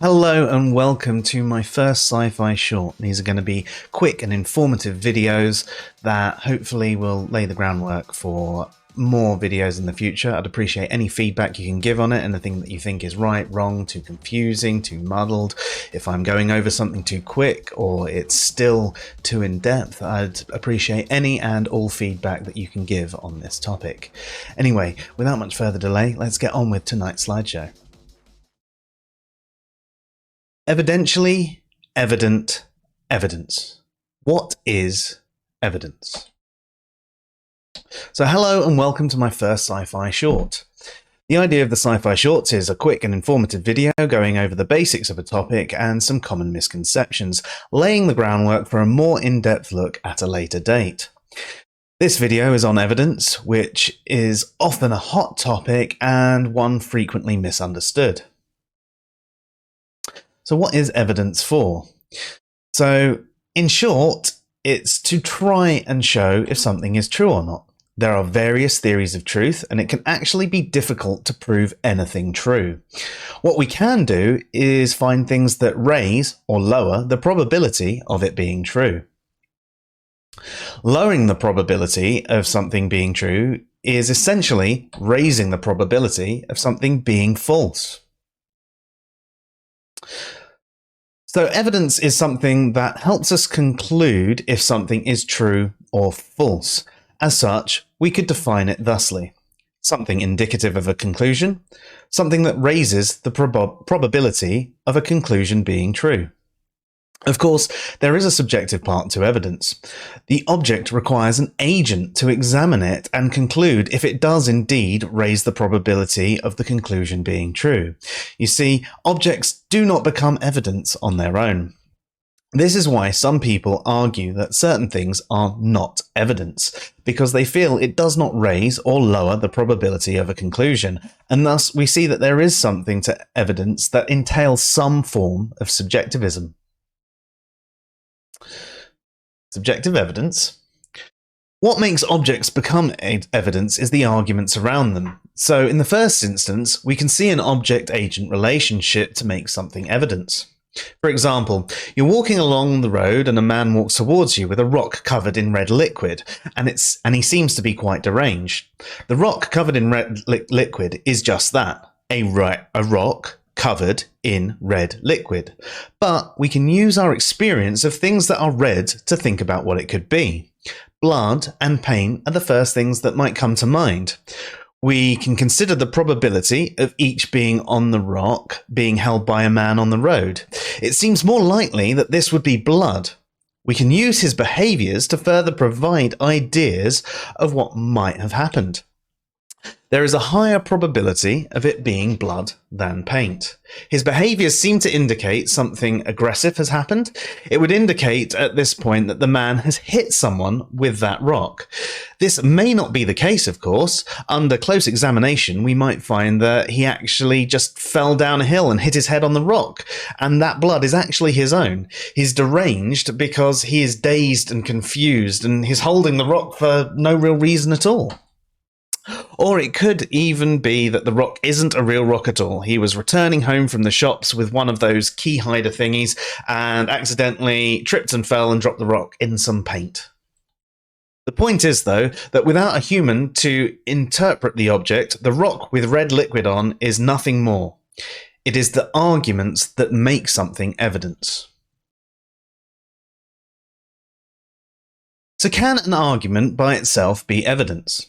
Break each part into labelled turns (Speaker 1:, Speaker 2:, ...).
Speaker 1: Hello and welcome to my first sci-fi short. These are going to be quick and informative videos that hopefully will lay the groundwork for more videos in the future. I'd appreciate any feedback you can give on it, anything that you think is right, wrong, too confusing, too muddled. If I'm going over something too quick or it's still too in-depth, I'd appreciate any and all feedback that you can give on this topic. Anyway, without much further delay, let's get on with tonight's slideshow. Evidentially, evident, evidence. What is evidence? So hello and welcome to my first sci-fi short. The idea of the SciPhi Shortz is a quick and informative video going over the basics of a topic and some common misconceptions, laying the groundwork for a more in-depth look at a later date. This video is on evidence, which is often a hot topic and one frequently misunderstood. So what is evidence for? So in short, it's to try and show if something is true or not. There are various theories of truth, and it can actually be difficult to prove anything true. What we can do is find things that raise or lower the probability of it being true. Lowering the probability of something being true is essentially raising the probability of something being false. So evidence is something that helps us conclude if something is true or false. As such, we could define it thusly: something indicative of a conclusion, something that raises the probability of a conclusion being true. Of course, there is a subjective part to evidence. The object requires an agent to examine it and conclude if it does indeed raise the probability of the conclusion being true. You see, objects do not become evidence on their own. This is why some people argue that certain things are not evidence, because they feel it does not raise or lower the probability of a conclusion, and thus we see that there is something to evidence that entails some form of subjectivism. Subjective evidence. What makes objects become evidence is the arguments around them. So in the first instance, we can see an object-agent relationship to make something evidence. For example, you're walking along the road and a man walks towards you with a rock covered in red liquid, and he seems to be quite deranged. The rock covered in red liquid is just that, a rock covered in red liquid. But we can use our experience of things that are red to think about what it could be. Blood and pain are the first things that might come to mind. We can consider the probability of each being on the rock being held by a man on the road. It seems more likely that this would be blood. We can use his behaviors to further provide ideas of what might have happened. There is a higher probability of it being blood than paint. His behaviors seem to indicate something aggressive has happened. It would indicate at this point that the man has hit someone with that rock. This may not be the case, of course. Under close examination, we might find that he actually just fell down a hill and hit his head on the rock, and that blood is actually his own. He's deranged because he is dazed and confused, and he's holding the rock for no real reason at all. Or it could even be that the rock isn't a real rock at all. He was returning home from the shops with one of those key hider thingies and accidentally tripped and fell and dropped the rock in some paint. The point is, though, that without a human to interpret the object, the rock with red liquid on is nothing more. It is the arguments that make something evidence. So can an argument by itself be evidence?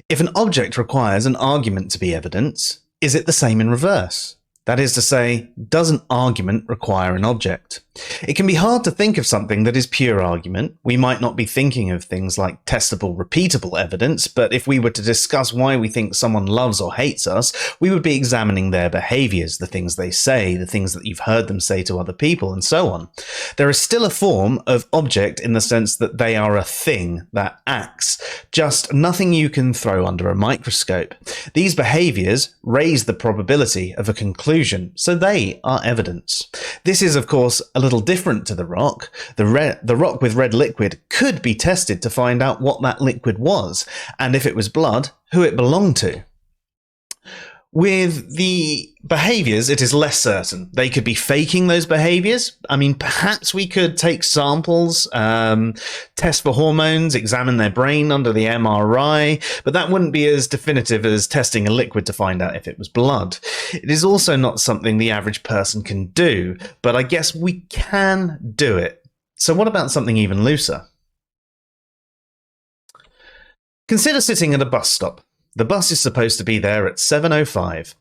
Speaker 1: If an object requires an argument to be evidence, is it the same in reverse? That is to say, does an argument require an object? It can be hard to think of something that is pure argument. We might not be thinking of things like testable, repeatable evidence, but if we were to discuss why we think someone loves or hates us, we would be examining their behaviors, the things they say, the things that you've heard them say to other people, and so on. There is still a form of object in the sense that they are a thing that acts, just nothing you can throw under a microscope. These behaviors raise the probability of a conclusion, so they are evidence. This is, of course, a little different to the rock. The rock with red liquid could be tested to find out what that liquid was, and if it was blood, who it belonged to. With the behaviors, it is less certain. They could be faking those behaviors. I mean, perhaps we could take samples, test for hormones, examine their brain under the MRI, but that wouldn't be as definitive as testing a liquid to find out if it was blood. It is also not something the average person can do, but I guess we can do it. So what about something even looser? Consider sitting at a bus stop. The bus is supposed to be there at 7:05.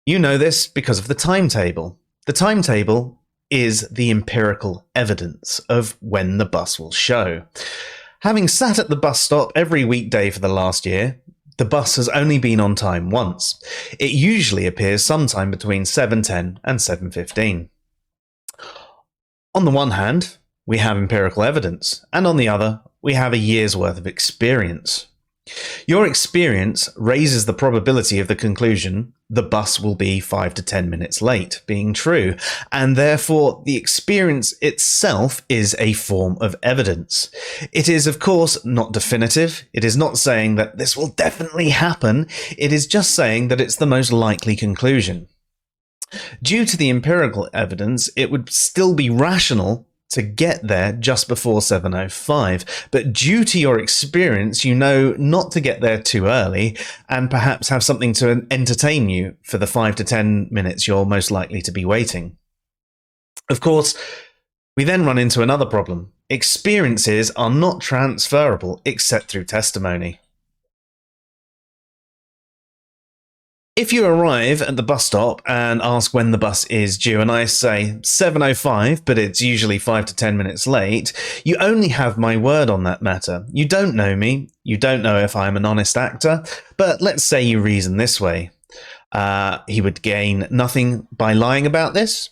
Speaker 1: You know this because of the timetable. The timetable is the empirical evidence of when the bus will show. Having sat at the bus stop every weekday for the last year, the bus has only been on time once. It usually appears sometime between 7:10 and 7:15. On the one hand, we have empirical evidence, and on the other, we have a year's worth of experience. Your experience raises the probability of the conclusion the bus will be 5 to 10 minutes late being true, and therefore the experience itself is a form of evidence. It is, of course, not definitive. It is not saying that this will definitely happen. It is just saying that it's the most likely conclusion. Due to the empirical evidence, it would still be rational to get there just before 7:05, but due to your experience, you know not to get there too early and perhaps have something to entertain you for the 5 to 10 minutes you're most likely to be waiting. Of course, we then run into another problem. Experiences are not transferable except through testimony. If you arrive at the bus stop and ask when the bus is due, and I say 7:05, but it's usually 5 to 10 minutes late, you only have my word on that matter. You don't know me. You don't know if I'm an honest actor. But let's say you reason this way. He would gain nothing by lying about this.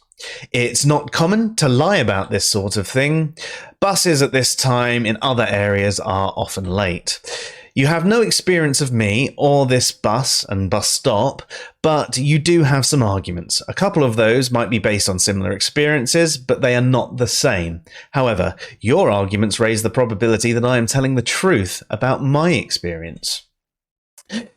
Speaker 1: It's not common to lie about this sort of thing. Buses at this time in other areas are often late. You have no experience of me or this bus and bus stop, but you do have some arguments. A couple of those might be based on similar experiences, but they are not the same. However, your arguments raise the probability that I am telling the truth about my experience.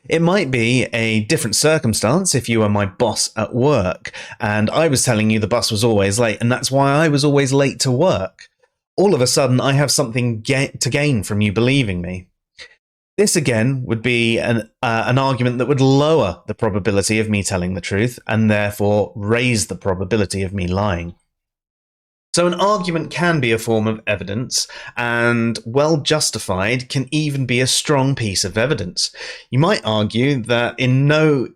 Speaker 1: It might be a different circumstance if you were my boss at work, and I was telling you the bus was always late, and that's why I was always late to work. All of a sudden, I have something to gain from you believing me. This again would be an argument that would lower the probability of me telling the truth and therefore raise the probability of me lying. So an argument can be a form of evidence, and well justified can even be a strong piece of evidence. You might argue that in no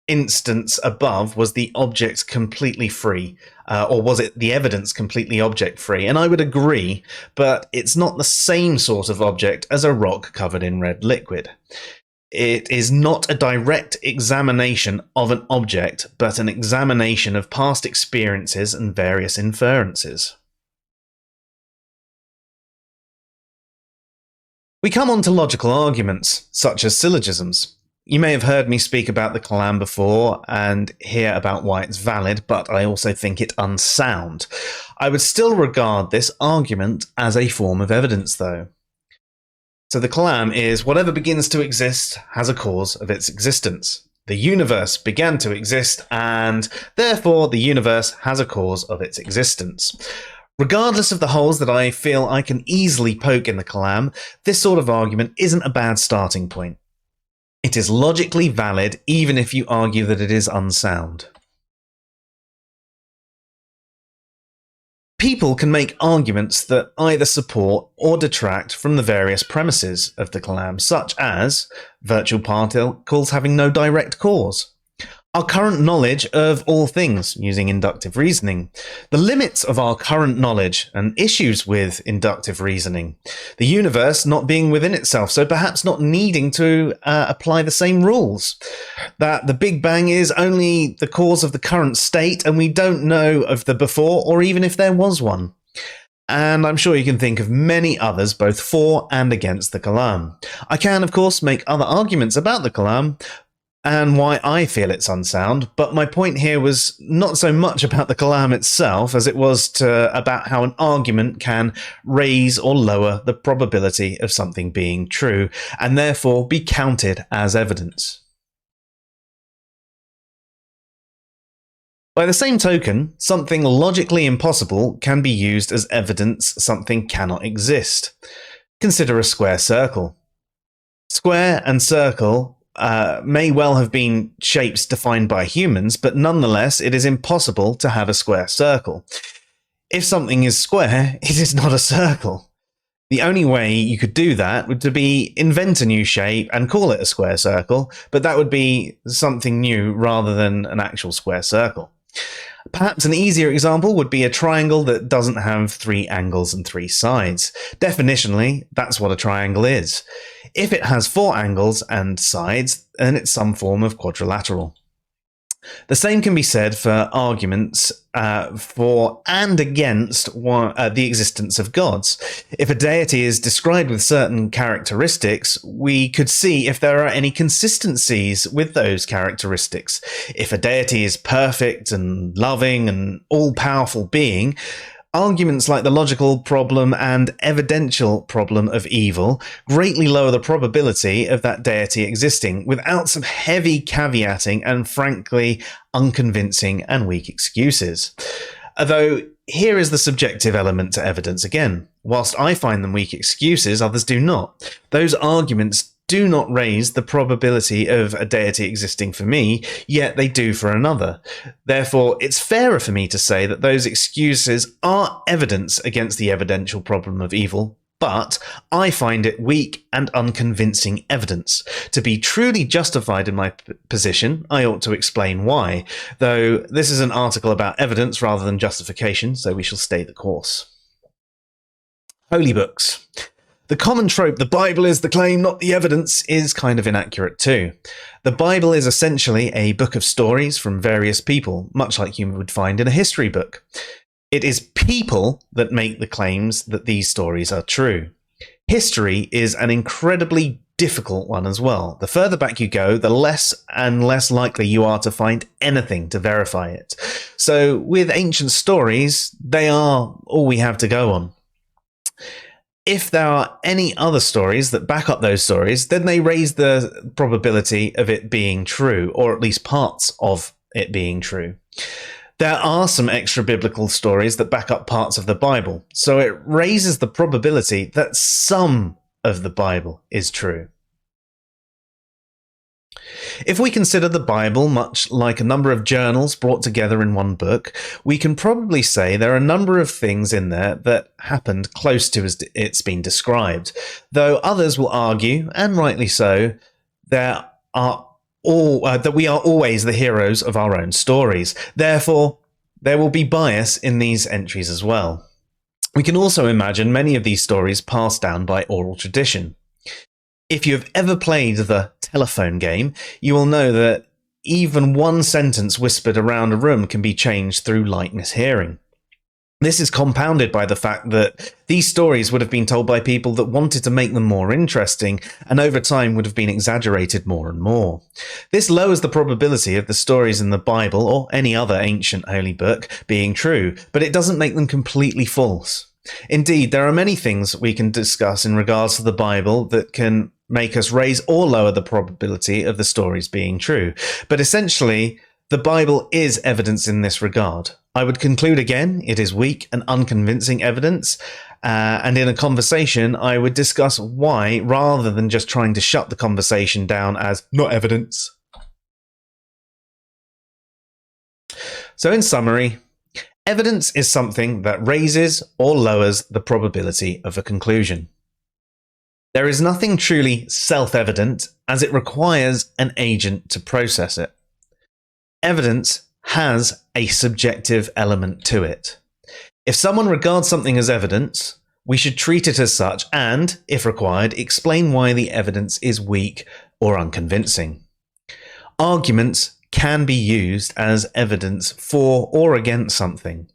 Speaker 1: instance above was the object completely free, or was it the evidence completely object free? And I would agree, but it's not the same sort of object as a rock covered in red liquid. It is not a direct examination of an object, but an examination of past experiences and various inferences. We come on to logical arguments, such as syllogisms. You may have heard me speak about the Kalam before and hear about why it's valid, but I also think it unsound. I would still regard this argument as a form of evidence, though. So the Kalam is whatever begins to exist has a cause of its existence. The universe began to exist, and therefore the universe has a cause of its existence. Regardless of the holes that I feel I can easily poke in the Kalam, this sort of argument isn't a bad starting point. It is logically valid, even if you argue that it is unsound. People can make arguments that either support or detract from the various premises of the Kalam, such as virtual particles having no direct cause, our current knowledge of all things using inductive reasoning, the limits of our current knowledge and issues with inductive reasoning, the universe not being within itself, so perhaps not needing to apply the same rules, that the Big Bang is only the cause of the current state and we don't know of the before or even if there was one. And I'm sure you can think of many others both for and against the Kalam. I can, of course, make other arguments about the Kalam, and why I feel it's unsound, but my point here was not so much about the Kalam itself as it was about how an argument can raise or lower the probability of something being true, and therefore be counted as evidence. By the same token, something logically impossible can be used as evidence something cannot exist. Consider a square circle. Square and circle may well have been shapes defined by humans, but nonetheless it is impossible to have a square circle. If something is square, it is not a circle. The only way you could do that would to be invent a new shape and call it a square circle, but that would be something new rather than an actual square circle. Perhaps an easier example would be a triangle that doesn't have 3 angles and 3 sides. Definitionally, that's what a triangle is. If it has 4 angles and sides, then it's some form of quadrilateral. The same can be said for arguments for and against the existence of gods. If a deity is described with certain characteristics, we could see if there are any consistencies with those characteristics. If a deity is perfect and loving and all-powerful being, arguments like the logical problem and evidential problem of evil greatly lower the probability of that deity existing without some heavy caveating and frankly unconvincing and weak excuses. Although here is the subjective element to evidence again. Whilst I find them weak excuses, others do not. Those arguments do not raise the probability of a deity existing for me, yet they do for another. Therefore, it's fairer for me to say that those excuses are evidence against the evidential problem of evil, but I find it weak and unconvincing evidence. To be truly justified in my position, I ought to explain why, though this is an article about evidence rather than justification, so we shall stay the course. Holy books. The common trope, the Bible is the claim, not the evidence, is kind of inaccurate too. The Bible is essentially a book of stories from various people, much like you would find in a history book. It is people that make the claims that these stories are true. History is an incredibly difficult one as well. The further back you go, the less and less likely you are to find anything to verify it. So with ancient stories, they are all we have to go on. If there are any other stories that back up those stories, then they raise the probability of it being true, or at least parts of it being true. There are some extra biblical stories that back up parts of the Bible, so it raises the probability that some of the Bible is true. If we consider the Bible much like a number of journals brought together in one book, we can probably say there are a number of things in there that happened close to as it's been described, though others will argue, and rightly so, that we are always the heroes of our own stories. Therefore, there will be bias in these entries as well. We can also imagine many of these stories passed down by oral tradition. If you have ever played the telephone game, you will know that even one sentence whispered around a room can be changed through light mishearing. This is compounded by the fact that these stories would have been told by people that wanted to make them more interesting, and over time would have been exaggerated more and more. This lowers the probability of the stories in the Bible or any other ancient holy book being true, but it doesn't make them completely false. Indeed, there are many things we can discuss in regards to the Bible that can make us raise or lower the probability of the stories being true. But essentially, the Bible is evidence in this regard. I would conclude again, it is weak and unconvincing evidence, and in a conversation, I would discuss why, rather than just trying to shut the conversation down as not evidence. So in summary, evidence is something that raises or lowers the probability of a conclusion. There is nothing truly self-evident, as it requires an agent to process it. Evidence has a subjective element to it. If someone regards something as evidence, we should treat it as such and, if required, explain why the evidence is weak or unconvincing. Arguments can be used as evidence for or against something.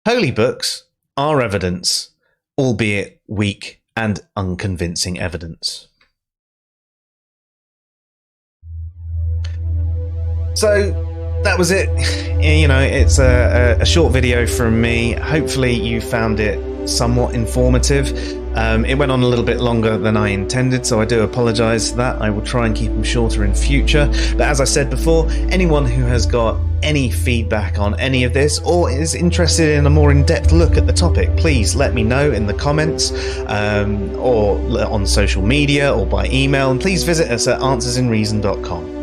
Speaker 1: Holy books are evidence, albeit weak and unconvincing evidence. So that was it. You know, it's a short video from me. Hopefully you found it somewhat informative. It went on a little bit longer than I intended, so I do apologise for that. I will try and keep them shorter in future. But as I said before, anyone who has got any feedback on any of this or is interested in a more in-depth look at the topic, please let me know in the comments or on social media or by email, and please visit us at answersinreason.com.